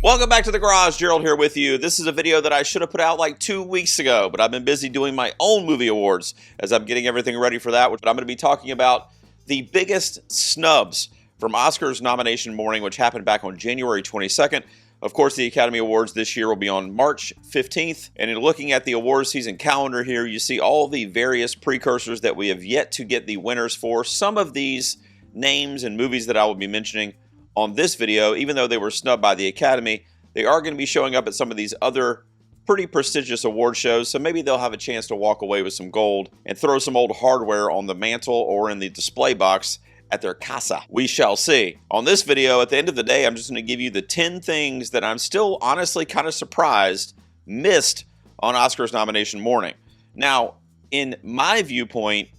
Welcome back to the garage. Gerald here with you. This is a video that I should have put out like 2 weeks ago, but I've been busy doing my own movie awards as I'm getting everything ready for that. But I'm going to be talking about the biggest snubs from Oscars nomination morning, which happened back on January 22nd. Of course, the Academy Awards this year will be on March 15th. And in looking at the awards season calendar here, you see all the various precursors that we have yet to get the winners for. Some of these names and movies that I will be mentioning on this video, even though they were snubbed by the Academy, they are going to be showing up at some of these other pretty prestigious award shows, so maybe they'll have a chance to walk away with some gold and throw some old hardware on the mantle or in the display box at their casa. We shall see. On this video, at the end of the day, I'm just going to give you the 10 things that I'm still honestly kind of surprised missed on Oscars nomination morning. Now, in my viewpoint,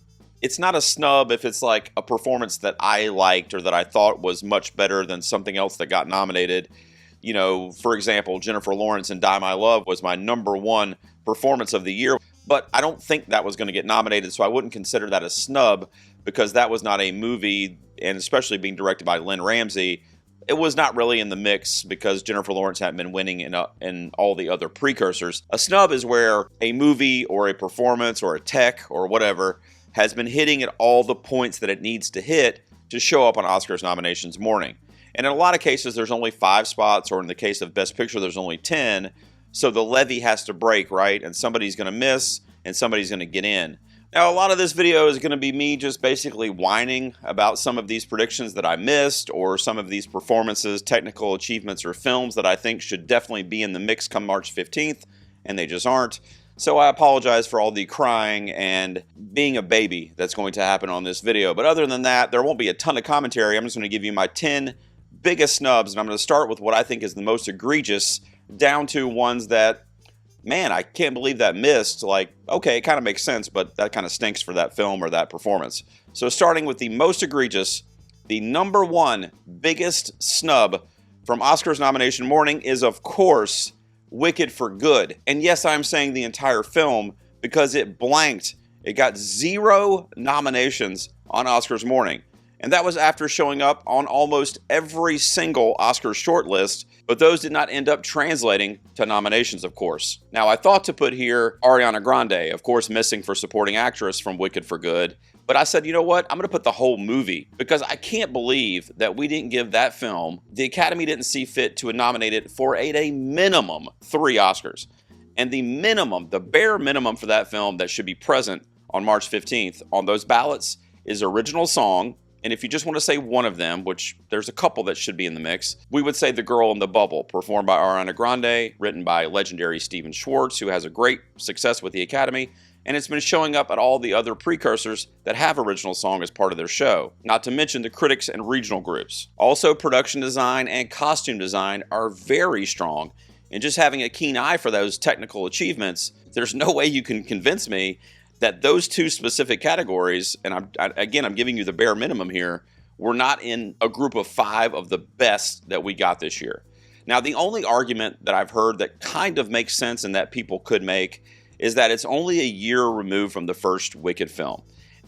it's not a snub if it's like a performance that I liked or that I thought was much better than something else that got nominated. You know, for example, Jennifer Lawrence in Die My Love was my #1 performance of the year, but I don't think that was going to get nominated, so I wouldn't consider that a snub because that was not a movie, and especially being directed by Lynn Ramsey, it was not really in the mix because Jennifer Lawrence hadn't been winning in all the other precursors. A snub is where a movie or a performance or a tech or whatever has been hitting at all the points that it needs to hit to show up on Oscars nominations morning. And in a lot of cases, there's only 5 spots, or in the case of Best Picture, there's only 10. So the levee has to break, right? And somebody's going to miss, and somebody's going to get in. Now, a lot of this video is going to be me just basically whining about some of these predictions that I missed, or some of these performances, technical achievements, or films that I think should definitely be in the mix come March 15th, and they just aren't. So I apologize for all the crying and being a baby that's going to happen on this video. But other than that, there won't be a ton of commentary. I'm just going to give you my 10 biggest snubs, and I'm going to start with what I think is the most egregious, down to ones that, man, I can't believe that missed. Like, okay, it kind of makes sense, but that kind of stinks for that film or that performance. So starting with the most egregious, the #1 biggest snub from Oscars nomination morning is, of course, Wicked for Good. And yes, I'm saying the entire film because it blanked. It got 0 nominations on Oscars morning. And that was after showing up on almost every single Oscars shortlist, but those did not end up translating to nominations, of course. Now, I thought to put here Ariana Grande, of course, missing for supporting actress from Wicked for Good. But I said, you know what? I'm going to put the whole movie because I can't believe that we didn't give that film, the Academy didn't see fit to nominate it for a minimum 3 Oscars. And the minimum, the bare minimum for that film that should be present on March 15th on those ballots is original song. And if you just want to say one of them, which there's a couple that should be in the mix, we would say The Girl in the Bubble, performed by Ariana Grande, written by legendary Stephen Schwartz, who has a great success with the Academy. And it's been showing up at all the other precursors that have original song as part of their show, not to mention the critics and regional groups. Also, production design and costume design are very strong, and just having a keen eye for those technical achievements, there's no way you can convince me that those 2 specific categories, and I'm giving you the bare minimum here, were not in a group of 5 of the best that we got this year. Now, the only argument that I've heard that kind of makes sense and that people could make is that it's only a year removed from the first Wicked film.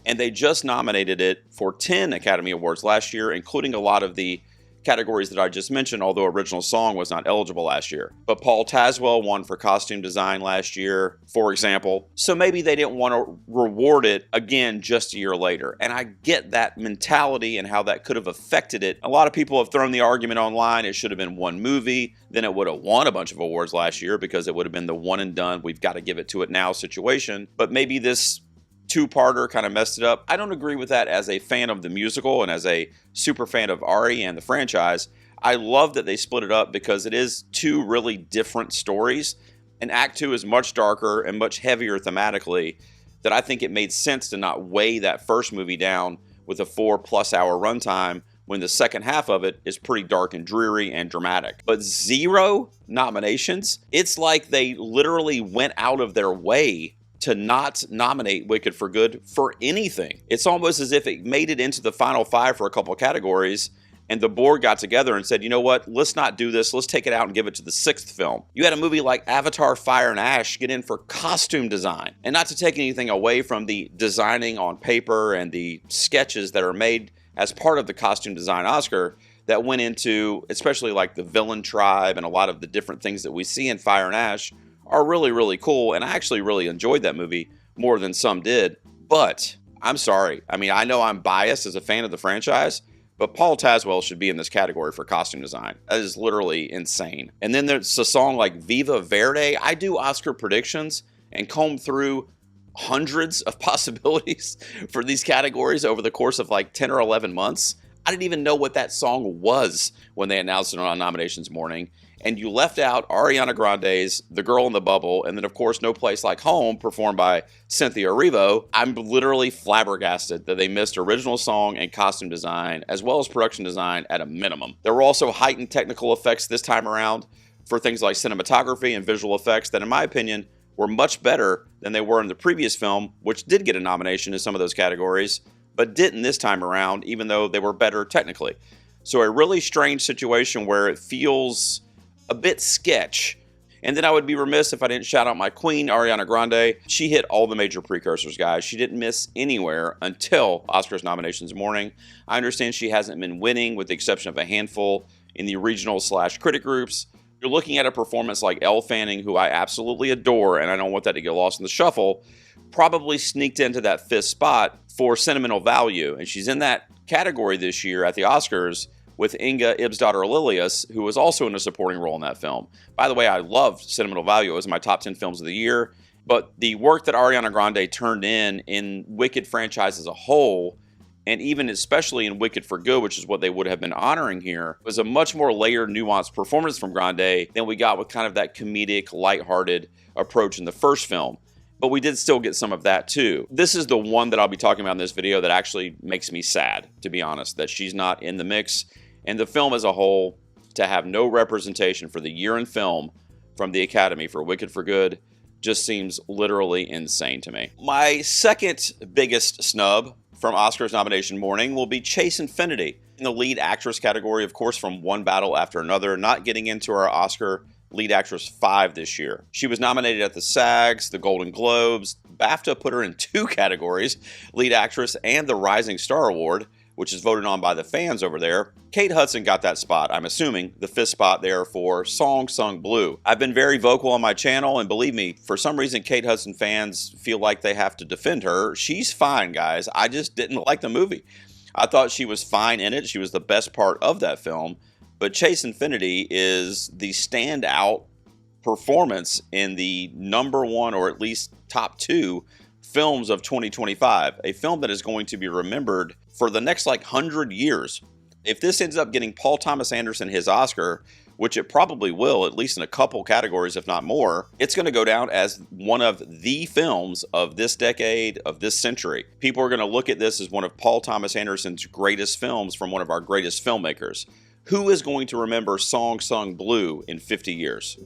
And they just nominated it for 10 Academy Awards last year, including a lot of the categories that I just mentioned, although original song was not eligible last year. But Paul Tazwell won for costume design last year, for example. So maybe they didn't want to reward it again just a year later. And I get that mentality and how that could have affected it. A lot of people have thrown the argument online, it should have been one movie, then it would have won a bunch of awards last year because it would have been the one and done, we've got to give it to it now situation. But maybe this 2-parter kind of messed it up. I don't agree with that as a fan of the musical and as a super fan of Ari and the franchise. I love that they split it up because it is 2 really different stories. And Act 2 is much darker and much heavier thematically, that I think it made sense to not weigh that first movie down with a 4+ hour runtime when the second half of it is pretty dark and dreary and dramatic. But 0 nominations? It's like they literally went out of their way to not nominate Wicked for Good for anything. It's almost as if it made it into the final 5 for a couple of categories, and the board got together and said, you know what, let's not do this, let's take it out and give it to the 6th film. You had a movie like Avatar Fire and Ash get in for costume design. And not to take anything away from the designing on paper and the sketches that are made as part of the costume design Oscar, that went into, especially like the villain tribe and a lot of the different things that we see in Fire and Ash are really, really cool. And I actually really enjoyed that movie more than some did. But I'm sorry. I mean, I know I'm biased as a fan of the franchise, but Paul Tazwell should be in this category for costume design. That is literally insane. And then there's a song like Viva Verde. I do Oscar predictions and comb through hundreds of possibilities for these categories over the course of like 10 or 11 months. I didn't even know what that song was when they announced it on nominations morning. And you left out Ariana Grande's The Girl in the Bubble, and then, of course, No Place Like Home, performed by Cynthia Erivo. I'm literally flabbergasted that they missed original song and costume design, as well as production design at a minimum. There were also heightened technical effects this time around for things like cinematography and visual effects that, in my opinion, were much better than they were in the previous film, which did get a nomination in some of those categories, but didn't this time around, even though they were better technically. So a really strange situation where it feels a bit sketch. And then I would be remiss if I didn't shout out my queen, Ariana Grande. She hit all the major precursors, guys. She didn't miss anywhere until Oscars nominations morning. I understand she hasn't been winning with the exception of a handful in the regional/critic groups. You're looking at a performance like Elle Fanning, who I absolutely adore, and I don't want that to get lost in the shuffle, probably sneaked into that fifth spot for sentimental value. And she's in that category this year at the Oscars with Inga Ibsdottir Lilius, who was also in a supporting role in that film. By the way, I love Sentimental Value. It was my top 10 films of the year. But the work that Ariana Grande turned in Wicked franchise as a whole, and even especially in Wicked for Good, which is what they would have been honoring here, was a much more layered, nuanced performance from Grande than we got with kind of that comedic, lighthearted approach in the first film. But we did still get some of that too. This is the one that I'll be talking about in this video that actually makes me sad, to be honest, that she's not in the mix. And the film as a whole, to have no representation for the year in film from the Academy for Wicked for Good just seems literally insane to me. My second biggest snub from Oscars nomination morning will be Chase Infinity in the lead actress category, of course, from one battle after another, not getting into our Oscar lead actress 5 this year. She was nominated at the SAGs, the Golden Globes. BAFTA put her in 2 categories, lead actress and the Rising Star Award, which is voted on by the fans over there. Kate Hudson got that spot, I'm assuming, the 5th spot there for Song Sung Blue. I've been very vocal on my channel, and believe me, for some reason Kate Hudson fans feel like they have to defend her. She's fine, guys. I just didn't like the movie. I thought she was fine in it. She was the best part of that film. But Chase Infinity is the standout performance in the #1 or at least top 2 films of 2025, a film that is going to be remembered for the next 100 years. If this ends up getting Paul Thomas Anderson his Oscar, which it probably will, at least in a couple categories, if not more, it's going to go down as one of the films of this decade, of this century. People are going to look at this as one of Paul Thomas Anderson's greatest films from one of our greatest filmmakers. Who is going to remember Song Sung Blue in 50 years?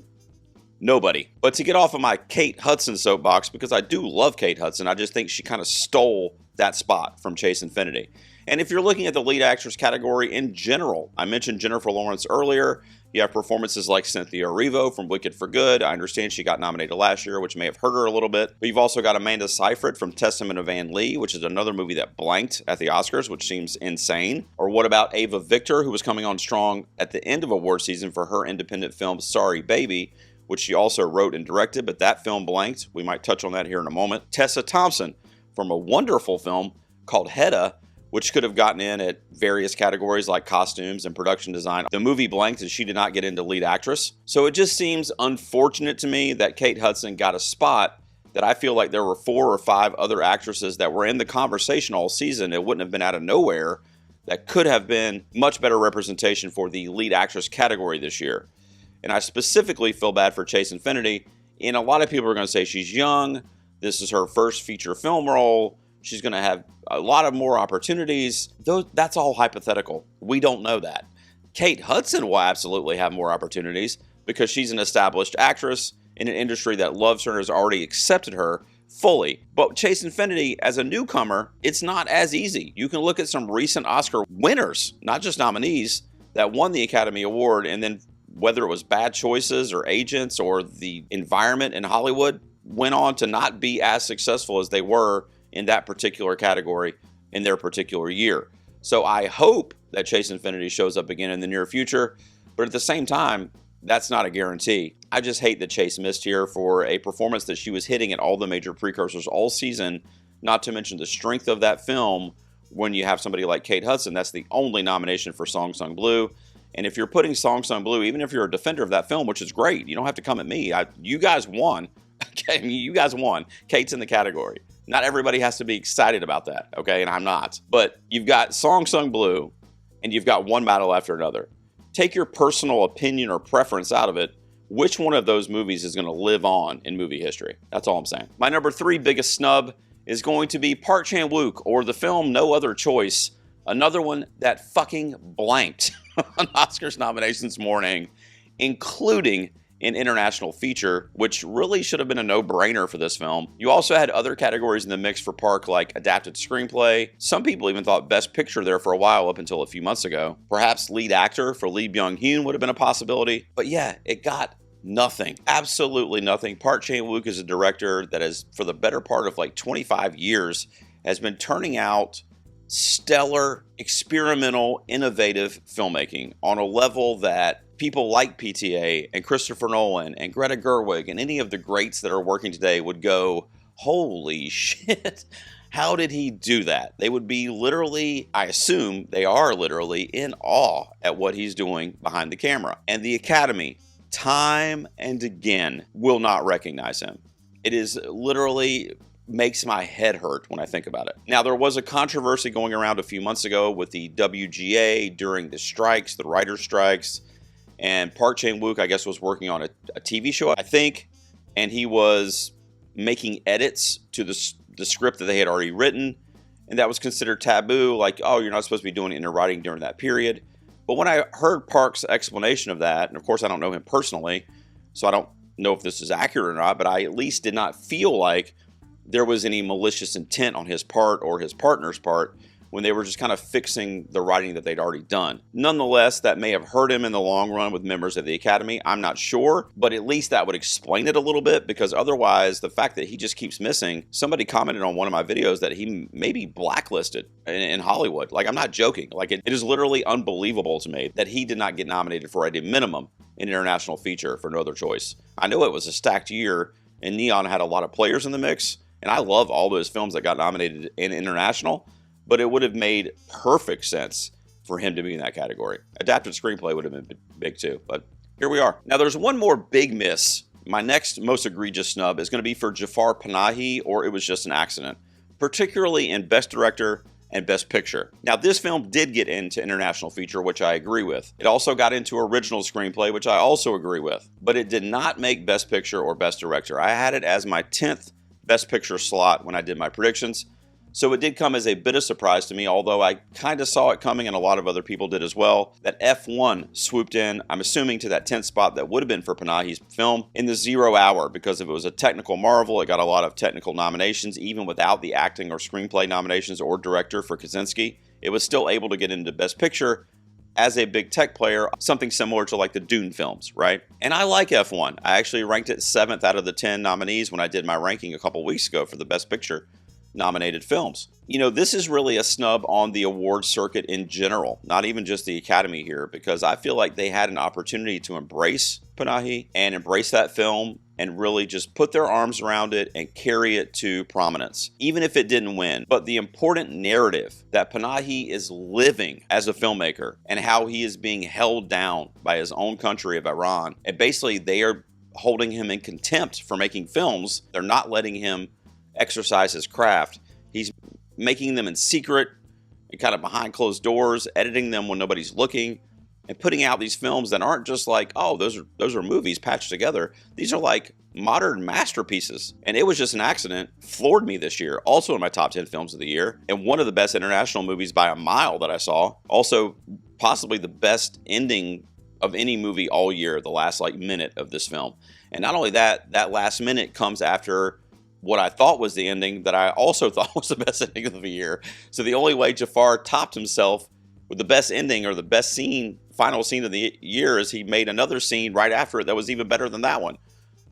Nobody. But to get off of my Kate Hudson soapbox, because I do love Kate Hudson, I just think she kind of stole that spot from Chase Infinity. And if you're looking at the lead actress category in general, I mentioned Jennifer Lawrence earlier. You have performances like Cynthia Erivo from Wicked for Good. I understand she got nominated last year, which may have hurt her a little bit. But you've also got Amanda Seyfried from Testament of Ann Lee, which is another movie that blanked at the Oscars, which seems insane. Or what about Ava Victor, who was coming on strong at the end of award season for her independent film Sorry Baby, which she also wrote and directed, but that film blanked. We might touch on that here in a moment. Tessa Thompson from a wonderful film called Hedda, which could have gotten in at various categories like costumes and production design. The movie blanked and she did not get into lead actress. So it just seems unfortunate to me that Kate Hudson got a spot that I feel like there were 4 or 5 other actresses that were in the conversation all season. It wouldn't have been out of nowhere. That could have been much better representation for the lead actress category this year. And I specifically feel bad for Chase Infinity. And a lot of people are going to say she's young. This is her first feature film role. She's going to have a lot of more opportunities. That's all hypothetical. We don't know that. Kate Hudson will absolutely have more opportunities because she's an established actress in an industry that loves her and has already accepted her fully. But Chase Infinity, as a newcomer, it's not as easy. You can look at some recent Oscar winners, not just nominees, that won the Academy Award, and then whether it was bad choices or agents or the environment in Hollywood, went on to not be as successful as they were in that particular category in their particular year. So I hope that Chase Infinity shows up again in the near future, but at the same time, that's not a guarantee. I just hate that Chase missed here for a performance that she was hitting at all the major precursors all season, not to mention the strength of that film when you have somebody like Kate Hudson. That's the only nomination for Song Sung Blue. And if you're putting Song Sung Blue, even if you're a defender of that film, which is great, you don't have to come at me. You guys won. Okay, I mean, you guys won. Kate's in the category. Not everybody has to be excited about that, okay? And I'm not. But you've got Song Sung Blue, and you've got one battle after another. Take your personal opinion or preference out of it. Which one of those movies is going to live on in movie history? That's all I'm saying. My number 3 biggest snub is going to be Park Chan-wook, or the film No Other Choice. Another one that fucking blanked on Oscars nominations morning, including an international feature, which really should have been a no-brainer for this film. You also had other categories in the mix for Park, like adapted screenplay. Some people even thought Best Picture there for a while up until a few months ago. Perhaps lead actor for Lee Byung-hun would have been a possibility. But yeah, it got nothing. Absolutely nothing. Park Chan-wook is a director that has, for the better part of like 25 years, has been turning out stellar, experimental, innovative filmmaking on a level that people like PTA and Christopher Nolan and Greta Gerwig and any of the greats that are working today would go, holy shit, how did he do that? They would be literally, I assume they are literally in awe at what he's doing behind the camera. And the Academy, time and again, will not recognize him. It is literally makes my head hurt when I think about it. Now, there was a controversy going around a few months ago with the WGA during the strikes, the writer's strikes, and Park Chan-wook, I guess, was working on a TV show, I think, and he was making edits to the script that they had already written, and that was considered taboo, like, oh, you're not supposed to be doing inner writing during that period. But when I heard Park's explanation of that, and of course I don't know him personally, so I don't know if this is accurate or not, but I at least did not feel like there was any malicious intent on his part or his partner's part when they were just kind of fixing the writing that they'd already done. Nonetheless, that may have hurt him in the long run with members of the Academy. I'm not sure, but at least that would explain it a little bit, because otherwise, the fact that he just keeps missing, somebody commented on one of my videos that he may be blacklisted in Hollywood. Like, I'm not joking. Like, it is literally unbelievable to me that he did not get nominated for at a minimum an international feature for No Other Choice. I know it was a stacked year, and Neon had a lot of players in the mix, and I love all those films that got nominated in international, but it would have made perfect sense for him to be in that category. Adapted screenplay would have been big too, but here we are. Now, there's one more big miss. My next most egregious snub is going to be for Jafar Panahi, or It Was Just an Accident, particularly in Best Director and Best Picture. Now, this film did get into international feature, which I agree with. It also got into original screenplay, which I also agree with, but it did not make Best Picture or Best Director. I had it as my 10th Best Picture slot when I did my predictions. So it did come as a bit of surprise to me, although I kind of saw it coming and a lot of other people did as well, that F1 swooped in, I'm assuming, to that 10th spot that would have been for Panahi's film in the 0 hour, because if it was a technical marvel, it got a lot of technical nominations, even without the acting or screenplay nominations or director for Kaczynski. It was still able to get into Best Picture as a big tech player, something similar to like the Dune films, right? And I like F1. I actually ranked it 7th out of the 10 nominees when I did my ranking a couple weeks ago for the Best Picture nominated films. You know, this is really a snub on the award circuit in general, not even just the Academy here, because I feel like they had an opportunity to embrace Panahi and embrace that film and really just put their arms around it and carry it to prominence, even if it didn't win. But the important narrative that Panahi is living as a filmmaker and how he is being held down by his own country of Iran, and basically they are holding him in contempt for making films. They're not letting him exercise his craft. He's making them in secret and kind of behind closed doors, editing them when nobody's looking, and putting out these films that aren't just like, oh, those are movies patched together. These are like modern masterpieces. And It Was Just an Accident floored me this year, also in my top 10 films of the year, and one of the best international movies by a mile that I saw. Also, possibly the best ending of any movie all year, the last like minute of this film. And not only that, that last minute comes after what I thought was the ending that I also thought was the best ending of the year. So the only way Jafar topped himself with the best ending or the best scene, final scene of the year, is he made another scene right after it that was even better than that one.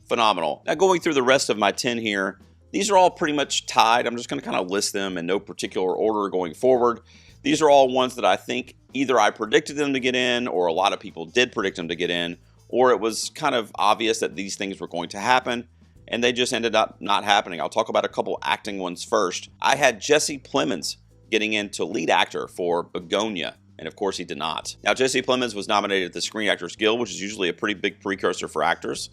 Phenomenal. Now, going through the rest of my 10 here, these are all pretty much tied. I'm just going to kind of list them in no particular order going forward. These are all ones that I think either I predicted them to get in, or a lot of people did predict them to get in, or it was kind of obvious that these things were going to happen, and they just ended up not happening. I'll talk about a couple acting ones first. I had Jesse Plemons getting into lead actor for Begonia, and of course he did not. Now, Jesse Plemons was nominated at the Screen Actors Guild, which is usually a pretty big precursor for actors.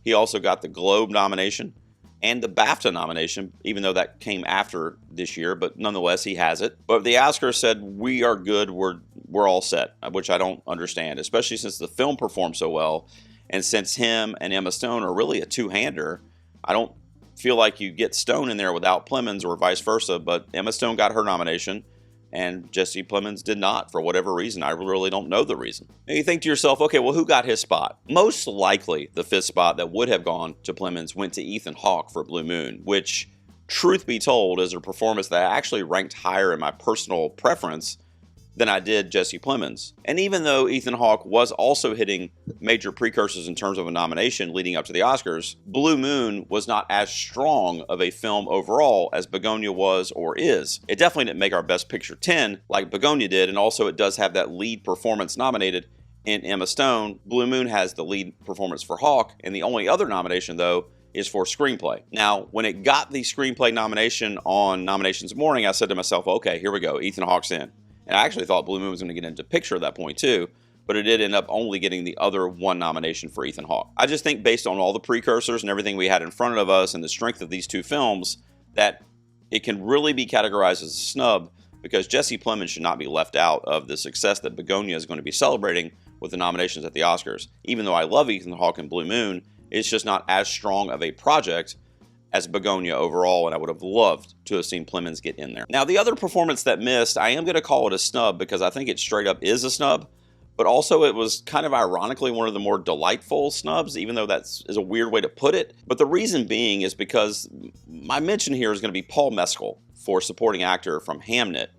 He also got the Globe nomination and the BAFTA nomination, even though that came after this year, but nonetheless, he has it. But the Oscars said, we are good, we're all set, which I don't understand, especially since the film performed so well, and since him and Emma Stone are really a two-hander. I don't feel like you get Stone in there without Plemons or vice versa, but Emma Stone got her nomination, and Jesse Plemons did not, for whatever reason. I really don't know the reason. And you think to yourself, okay, well, who got his spot? Most likely, the fifth spot that would have gone to Plemons went to Ethan Hawke for Blue Moon, which, truth be told, is a performance that I actually ranked higher in my personal preference than I did Jesse Plemons. And even though Ethan Hawke was also hitting major precursors in terms of a nomination leading up to the Oscars, Blue Moon was not as strong of a film overall as Begonia was or is. It definitely didn't make our Best Picture 10 like Begonia did, and also it does have that lead performance nominated in Emma Stone. Blue Moon has the lead performance for Hawke, and the only other nomination, though, is for screenplay. Now, when it got the screenplay nomination on nominations morning, I said to myself, okay, here we go, Ethan Hawke's in. And I actually thought Blue Moon was going to get into picture at that point too, but it did end up only getting the other one nomination for Ethan Hawke. I just think based on all the precursors and everything we had in front of us and the strength of these two films, that it can really be categorized as a snub, because Jesse Plemons should not be left out of the success that Begonia is going to be celebrating with the nominations at the Oscars. Even though I love Ethan Hawke and Blue Moon, it's just not as strong of a project as Begonia overall, and I would have loved to have seen Plemons get in there. Now, the other performance that missed, I am going to call it a snub because I think it straight up is a snub, but also it was kind of ironically one of the more delightful snubs, even though that is a weird way to put it. But the reason being is because my mention here is going to be Paul Mescal for supporting actor from Hamnet.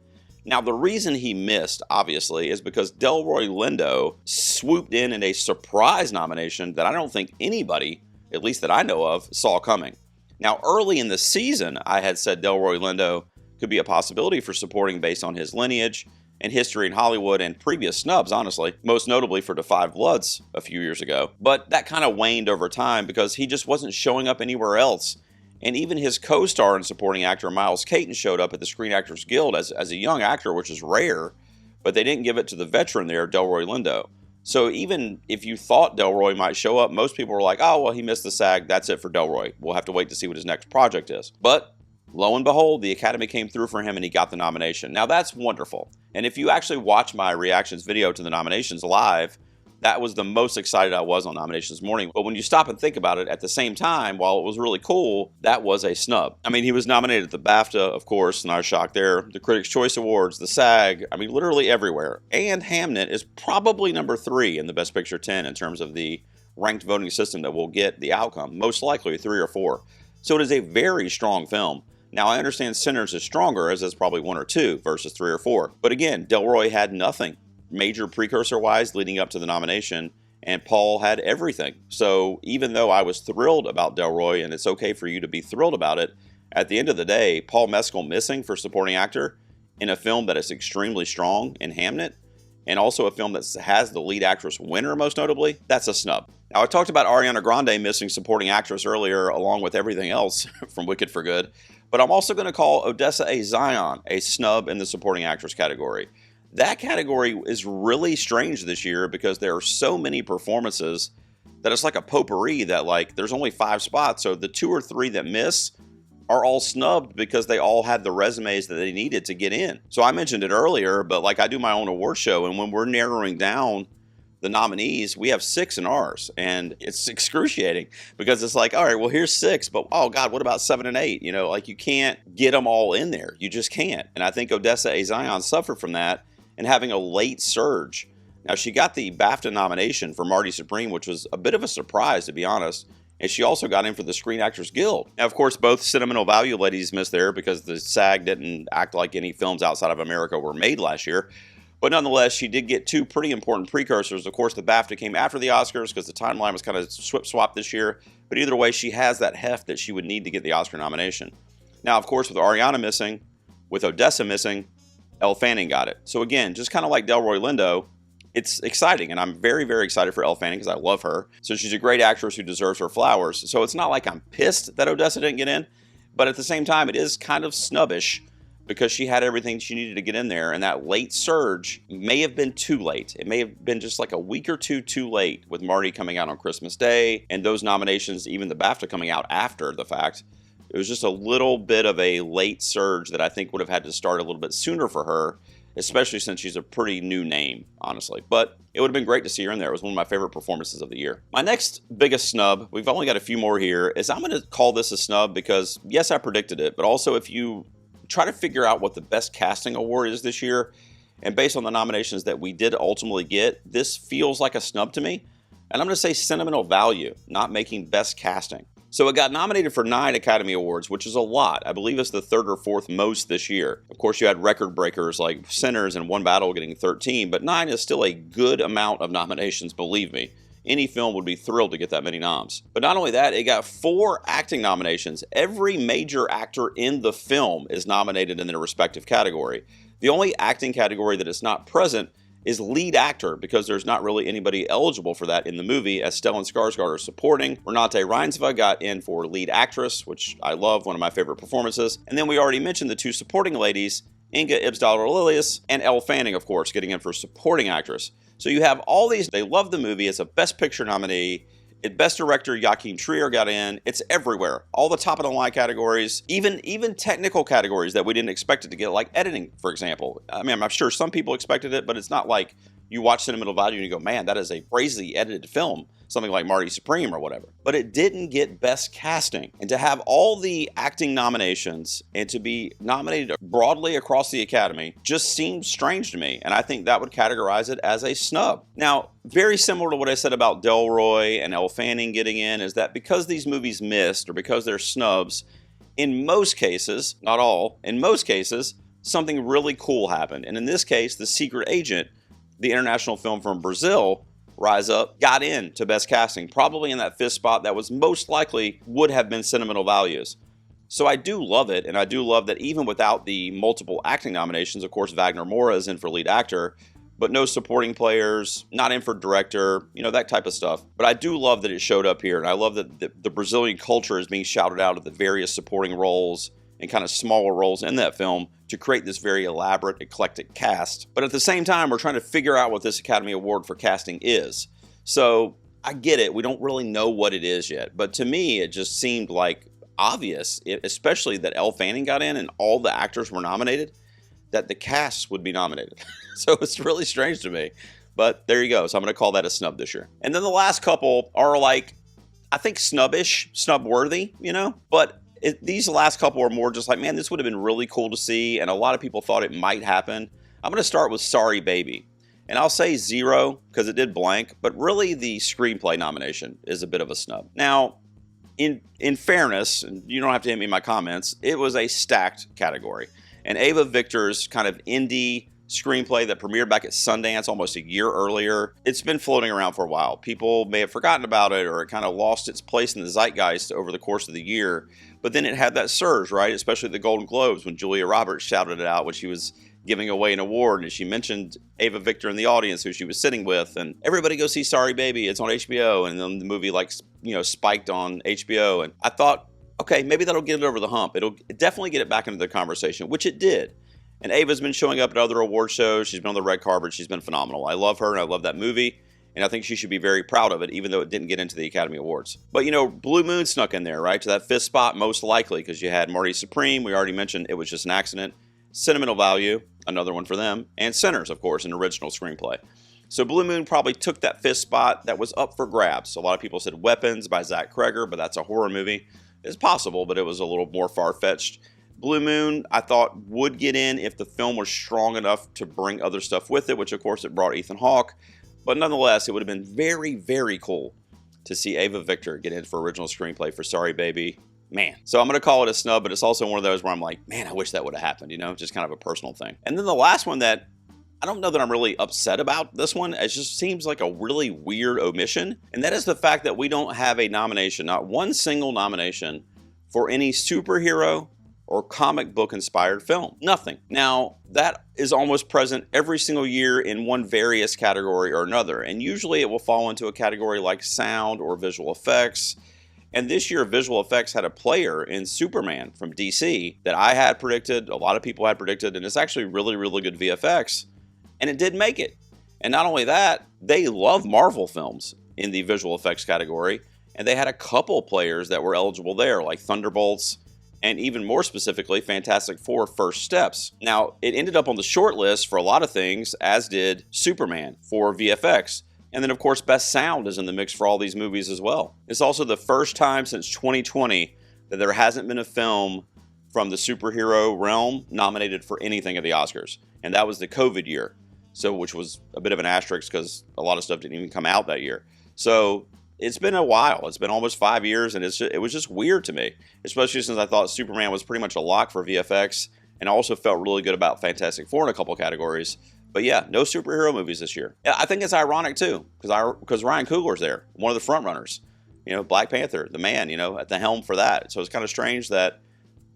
Now, the reason he missed, obviously, is because Delroy Lindo swooped in a surprise nomination that I don't think anybody, at least that I know of, saw coming. Now, early in the season, I had said Delroy Lindo could be a possibility for supporting based on his lineage and history in Hollywood and previous snubs, honestly, most notably for Da 5 Bloods a few years ago. But that kind of waned over time because he just wasn't showing up anywhere else. And even his co-star and supporting actor Miles Caton showed up at the Screen Actors Guild as a young actor, which is rare, but they didn't give it to the veteran there, Delroy Lindo. So even if you thought Delroy might show up, most people were like, oh, well, he missed the SAG. That's it for Delroy. We'll have to wait to see what his next project is. But lo and behold, the Academy came through for him and he got the nomination. Now, that's wonderful. And if you actually watch my reactions video to the nominations live, that was the most excited I was on nominations morning. But when you stop and think about it, at the same time, while it was really cool, that was a snub. I mean, he was nominated at the BAFTA, of course, not a shock there, the Critics' Choice Awards, the SAG, I mean, literally everywhere. And Hamnet is probably number 3 in the Best Picture 10 in terms of the ranked voting system that will get the outcome, most likely 3 or 4. So it is a very strong film. Now, I understand Sinners is stronger, as is probably 1 or 2 versus 3 or 4. But again, Delroy had nothing major precursor-wise leading up to the nomination, and Paul had everything. So even though I was thrilled about Delroy, and it's okay for you to be thrilled about it, at the end of the day, Paul Mescal missing for supporting actor in a film that is extremely strong in Hamnet, and also a film that has the lead actress winner, most notably, that's a snub. Now, I talked about Ariana Grande missing supporting actress earlier, along with everything else from Wicked for Good, but I'm also going to call Odessa A. Zion a snub in the supporting actress category. That category is really strange this year because there are so many performances that it's like a potpourri that, like, there's only 5 spots, so the 2 or 3 that miss are all snubbed because they all had the resumes that they needed to get in. So I mentioned it earlier, but like I do my own award show, and when we're narrowing down the nominees, we have 6 in ours, and it's excruciating because it's like, all right, well, here's 6, but oh God, what about 7 and 8? You know, like, you can't get them all in there. You just can't. And I think Odessa A. Zion suffered from that and having a late surge. Now, she got the BAFTA nomination for Marty Supreme, which was a bit of a surprise, to be honest, and she also got in for the Screen Actors Guild. Now, of course, both Sentimental Value ladies missed there because the SAG didn't act like any films outside of America were made last year. But nonetheless, she did get 2 pretty important precursors. Of course, the BAFTA came after the Oscars because the timeline was kind of swap this year. But either way, she has that heft that she would need to get the Oscar nomination. Now, of course, with Ariana missing, with Odessa missing, Elle Fanning got it. So again, just kind of like Delroy Lindo, it's exciting, and I'm very, very excited for Elle Fanning because I love her. So she's a great actress who deserves her flowers. So it's not like I'm pissed that Odessa didn't get in, but at the same time, it is kind of snubbish because she had everything she needed to get in there, and that late surge may have been too late. It may have been just like a week or two too late with Marty coming out on Christmas Day and those nominations, even the BAFTA coming out after the fact. It was just a little bit of a late surge that I think would have had to start a little bit sooner for her, especially since she's a pretty new name, honestly. But it would have been great to see her in there. It was one of my favorite performances of the year. My next biggest snub, we've only got a few more here, is I'm going to call this a snub because, yes, I predicted it, but also if you try to figure out what the best casting award is this year, and based on the nominations that we did ultimately get, this feels like a snub to me. And I'm going to say sentimental value, not making best casting. So it got nominated for 9 Academy Awards, which is a lot. I believe it's the 3rd or 4th most this year. Of course, you had record breakers like Sinners and One Battle getting 13, but 9 is still a good amount of nominations, believe me. Any film would be thrilled to get that many noms. But not only that, it got 4 acting nominations. Every major actor in the film is nominated in their respective category. The only acting category that is not present is lead actor, because there's not really anybody eligible for that in the movie, as Stellan Skarsgård is supporting. Renate Reinsve got in for lead actress, which I love, one of my favorite performances. And then we already mentioned the 2 supporting ladies, Inga Ibsdóttir-Lilius and Elle Fanning, of course, getting in for supporting actress. So you have all these, they love the movie, it's a Best Picture nominee. Best Director, Joachim Trier got in. It's everywhere. All the top of the line categories, even technical categories that we didn't expect it to get, like editing, for example. I mean, I'm sure some people expected it, but it's not like you watch Sentimental Value and you go, man, that is a crazily edited film, something like Marty Supreme or whatever. But it didn't get best casting. And to have all the acting nominations and to be nominated broadly across the Academy just seems strange to me. And I think that would categorize it as a snub. Now, very similar to what I said about Delroy and Elle Fanning getting in, is that because these movies missed or because they're snubs, in most cases, not all, in most cases, something really cool happened. And in this case, The Secret Agent, the international film from Brazil, Rise Up, got into best casting, probably in that 5th spot that was most likely would have been Sentimental Values. So I do love it, and I do love that even without the multiple acting nominations, of course, Wagner Moura is in for lead actor, but no supporting players, not in for director, you know, that type of stuff. But I do love that it showed up here, and I love that the Brazilian culture is being shouted out at the various supporting roles and kind of smaller roles in that film to create this very elaborate, eclectic cast. But at the same time, we're trying to figure out what this Academy Award for casting is. So I get it, we don't really know what it is yet, but to me, it just seemed like obvious, especially that Elle Fanning got in and all the actors were nominated, that the cast would be nominated. So it's really strange to me, but there you go. So I'm going to call that a snub this year. And then the last couple are like, I think snubbish, snub-worthy, you know, but these last couple are more just like, man, this would have been really cool to see, and a lot of people thought it might happen. I'm going to start with Sorry Baby. And I'll say 0 because it did blank, but really the screenplay nomination is a bit of a snub. Now, in fairness, and you don't have to hit me in my comments, it was a stacked category. And Ava Victor's kind of indie screenplay that premiered back at Sundance almost a year earlier, it's been floating around for a while. People may have forgotten about it, or it kind of lost its place in the zeitgeist over the course of the year. But then it had that surge, right? Especially at the Golden Globes when Julia Roberts shouted it out when she was giving away an award, and she mentioned Ava Victor in the audience who she was sitting with, and everybody go see Sorry Baby, it's on HBO. And then the movie, like, you know, spiked on HBO, and I thought, okay, maybe that'll get it over the hump. It'll definitely get it back into the conversation, which it did. And Ava's been showing up at other award shows. She's been on the red carpet. She's been phenomenal. I love her, and I love that movie. And I think she should be very proud of it, even though it didn't get into the Academy Awards. But, you know, Blue Moon snuck in there, right, to that 5th spot, most likely, because you had Marty Supreme. We already mentioned it was just an accident. Sentimental Value, another one for them. And Sinners, of course, an original screenplay. So Blue Moon probably took that 5th spot that was up for grabs. A lot of people said Weapons by Zach Kreger, but that's a horror movie. It's possible, but it was a little more far-fetched. Blue Moon, I thought, would get in if the film was strong enough to bring other stuff with it, which, of course, it brought Ethan Hawke. But nonetheless, it would have been very, very cool to see Ava Victor get in for original screenplay for Sorry Baby. Man. So I'm going to call it a snub, but it's also one of those where I'm like, man, I wish that would have happened, you know, just kind of a personal thing. And then the last one that I don't know that I'm really upset about this one. It just seems like a really weird omission. And that is the fact that we don't have a nomination, not one single nomination for any superhero or comic book inspired film. Nothing. Now, that is almost present every single year in one various category or another, and usually it will fall into a category like sound or visual effects. And this year, visual effects had a player in Superman from DC that I had predicted, a lot of people had predicted, and it's actually really, really good VFX, and it did make it. And not only that, they love Marvel films in the visual effects category, and they had a couple players that were eligible there, like Thunderbolts, and even more specifically, Fantastic Four First Steps. Now, it ended up on the short list for a lot of things, as did Superman for VFX. And then, of course, Best Sound is in the mix for all these movies as well. It's also the first time since 2020 that there hasn't been a film from the superhero realm nominated for anything at the Oscars. And that was the COVID year, so which was a bit of an asterisk because a lot of stuff didn't even come out that year. So it's been a while. It's been almost 5 years, and it was just weird to me, especially since I thought Superman was pretty much a lock for VFX, and I also felt really good about Fantastic Four in a couple categories. But yeah, no superhero movies this year. Yeah, I think it's ironic too, because Ryan Coogler's there, one of the front runners. You know, Black Panther, the man, you know, at the helm for that. So it's kind of strange that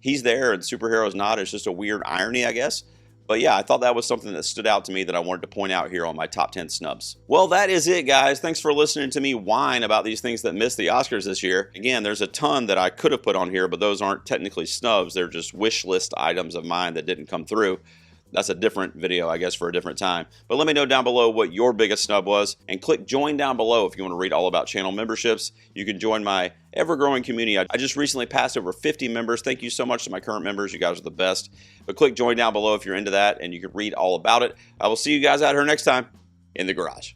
he's there and superhero's not. It's just a weird irony, I guess. But yeah, I thought that was something that stood out to me that I wanted to point out here on my top 10 snubs. Well, that is it, guys. Thanks for listening to me whine about these things that missed the Oscars this year. Again, there's a ton that I could have put on here, but those aren't technically snubs. They're just wish list items of mine that didn't come through. That's a different video, I guess, for a different time. But let me know down below what your biggest snub was, and click join down below if you want to read all about channel memberships. You can join my ever-growing community. I just recently passed over 50 members. Thank you so much to my current members. You guys are the best. But click join down below if you're into that, and you can read all about it. I will see you guys out here next time in the garage.